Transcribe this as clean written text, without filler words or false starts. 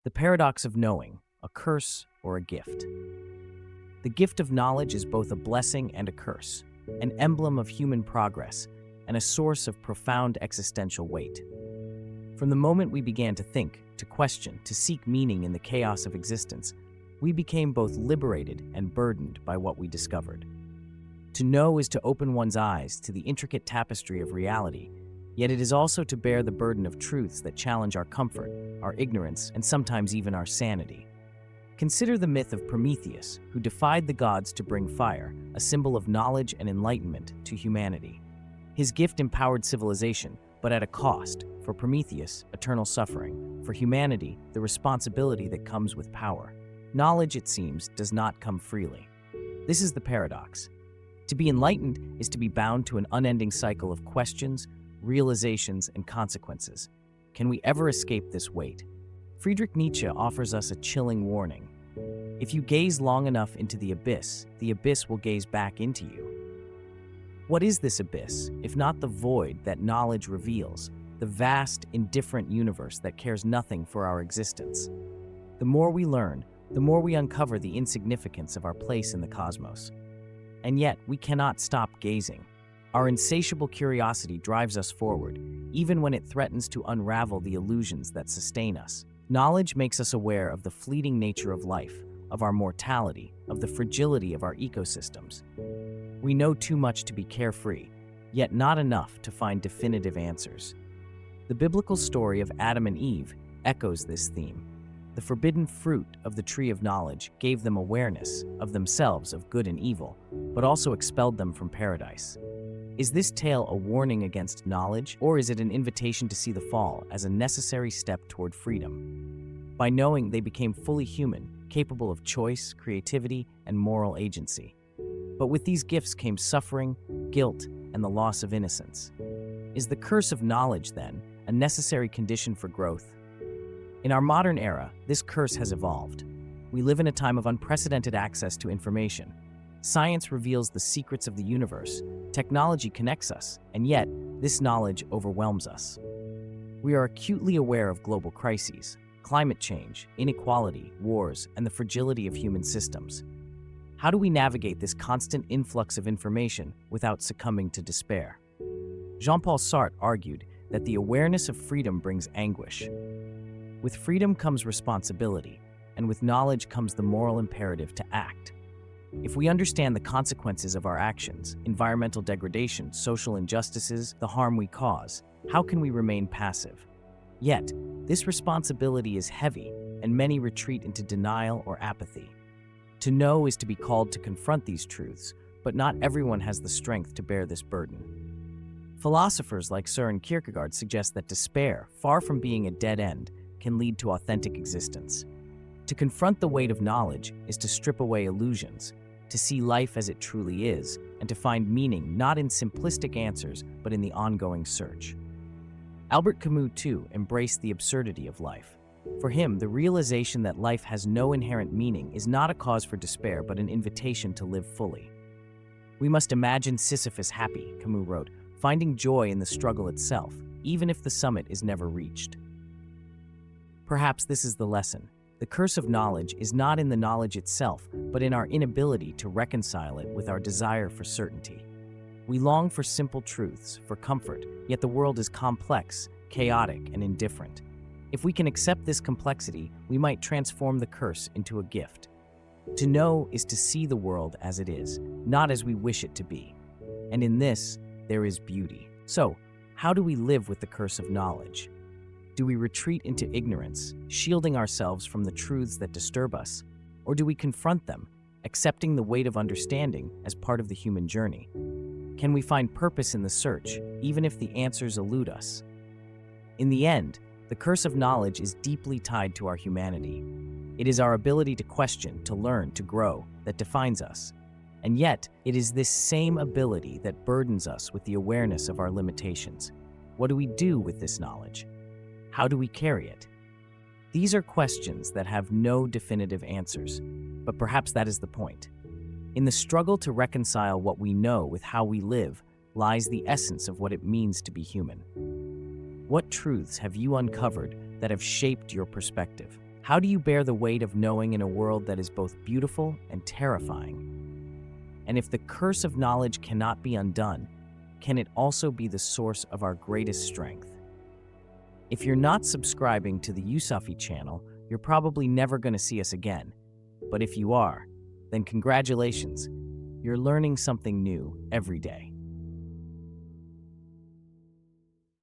The paradox of knowing, a curse or a gift. The gift of knowledge is both a blessing and a curse, an emblem of human progress, and a source of profound existential weight. From the moment we began to think, to question, to seek meaning in the chaos of existence, we became both liberated and burdened by what we discovered. To know is to open one's eyes to the intricate tapestry of reality, yet it is also to bear the burden of truths that challenge our comfort, our ignorance, and sometimes even our sanity. Consider the myth of Prometheus, who defied the gods to bring fire, a symbol of knowledge and enlightenment, to humanity. His gift empowered civilization, but at a cost. For Prometheus, eternal suffering. For humanity, the responsibility that comes with power. Knowledge, it seems, does not come freely. This is the paradox. To be enlightened is to be bound to an unending cycle of questions, realizations, and consequences. Can we ever escape this weight? Friedrich Nietzsche offers us a chilling warning. If you gaze long enough into the abyss will gaze back into you. What is this abyss, if not the void that knowledge reveals, the vast, indifferent universe that cares nothing for our existence? The more we learn, the more we uncover the insignificance of our place in the cosmos. And yet, we cannot stop gazing. Our insatiable curiosity drives us forward, even when it threatens to unravel the illusions that sustain us. Knowledge makes us aware of the fleeting nature of life, of our mortality, of the fragility of our ecosystems. We know too much to be carefree, yet not enough to find definitive answers. The biblical story of Adam and Eve echoes this theme. The forbidden fruit of the tree of knowledge gave them awareness of themselves, of good and evil, but also expelled them from paradise. Is this tale a warning against knowledge, or is it an invitation to see the fall as a necessary step toward freedom? By knowing, they became fully human, capable of choice, creativity, and moral agency. But with these gifts came suffering, guilt, and the loss of innocence. Is the curse of knowledge, then, a necessary condition for growth? In our modern era, this curse has evolved. We live in a time of unprecedented access to information. Science reveals the secrets of the universe, technology connects us, and yet, this knowledge overwhelms us. We are acutely aware of global crises, climate change, inequality, wars, and the fragility of human systems. How do we navigate this constant influx of information without succumbing to despair? Jean-Paul Sartre argued that the awareness of freedom brings anguish. With freedom comes responsibility, and with knowledge comes the moral imperative to act. If we understand the consequences of our actions, environmental degradation, social injustices, the harm we cause, how can we remain passive? Yet, this responsibility is heavy, and many retreat into denial or apathy. To know is to be called to confront these truths, but not everyone has the strength to bear this burden. Philosophers like Sartre and Kierkegaard suggest that despair, far from being a dead end, can lead to authentic existence. To confront the weight of knowledge is to strip away illusions, to see life as it truly is, and to find meaning not in simplistic answers, but in the ongoing search. Albert Camus, too, embraced the absurdity of life. For him, the realization that life has no inherent meaning is not a cause for despair, but an invitation to live fully. We must imagine Sisyphus happy, Camus wrote, finding joy in the struggle itself, even if the summit is never reached. Perhaps this is the lesson. The curse of knowledge is not in the knowledge itself, but in our inability to reconcile it with our desire for certainty. We long for simple truths, for comfort, yet the world is complex, chaotic, and indifferent. If we can accept this complexity, we might transform the curse into a gift. To know is to see the world as it is, not as we wish it to be. And in this, there is beauty. So, how do we live with the curse of knowledge? Do we retreat into ignorance, shielding ourselves from the truths that disturb us? Or do we confront them, accepting the weight of understanding as part of the human journey? Can we find purpose in the search, even if the answers elude us? In the end, the curse of knowledge is deeply tied to our humanity. It is our ability to question, to learn, to grow, that defines us. And yet, it is this same ability that burdens us with the awareness of our limitations. What do we do with this knowledge? How do we carry it? These are questions that have no definitive answers, but perhaps that is the point. In the struggle to reconcile what we know with how we live lies the essence of what it means to be human. What truths have you uncovered that have shaped your perspective? How do you bear the weight of knowing in a world that is both beautiful and terrifying? And if the curse of knowledge cannot be undone, can it also be the source of our greatest strength? If you're not subscribing to the Yusufi channel, you're probably never going to see us again. But if you are, then congratulations. You're learning something new every day.